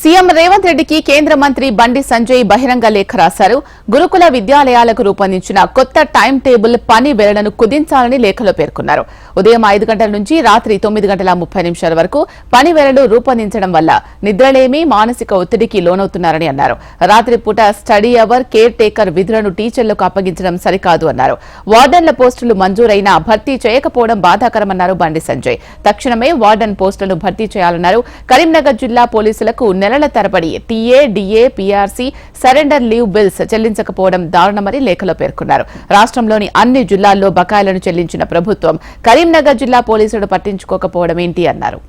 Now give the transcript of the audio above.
CM Revanth రెడ్డికి కేంద్ర మంత్రి బండి సంజయ్ బహిరంగ లేఖ రాశారు. గురుకుల విద్యాలయాలకు రూపొందించిన కొత్త టైం టేబుల్ పని వేళను కుదించాలని లేఖలో పేర్కొన్నారు. ఉదయం 5 గంటల నుంచి రాత్రి 9:30 వరకు పని వేళలు రూపొందించడం వల్ల నిద్రలేమి, మానసిక ఒత్తిడికి లోనవుతున్నారని అన్నారు. రాత్రిపూట స్టడీ అవర్, కేర్ టేకర్ విధులను టీచర్లకు అప్పగించడం సరికాదు అన్నారు. వార్డెన్ల పోస్టులు మంజూరైనా భర్తీ చేయకపోవడం బాధాకరమన్నారు బండి సంజయ్. తక్షణమే వార్డెన్ పోస్టులను భర్తీ చేయాలన్నారు. కరీంనగర్ జిల్లా పోలీసులకు నెలల తరబడి TA, DA, PRC, surrender leave bills చెల్లించకపోవడం దారుణమని లేఖలో పేర్కొన్నారు. రాష్ట్రంలోని అన్ని జిల్లాల్లో బకాయిలను చెల్లించిన ప్రభుత్వం కరీంనగర్ జిల్లా పోలీసులు పట్టించుకోకపోవడం ఏంటి అన్నారు.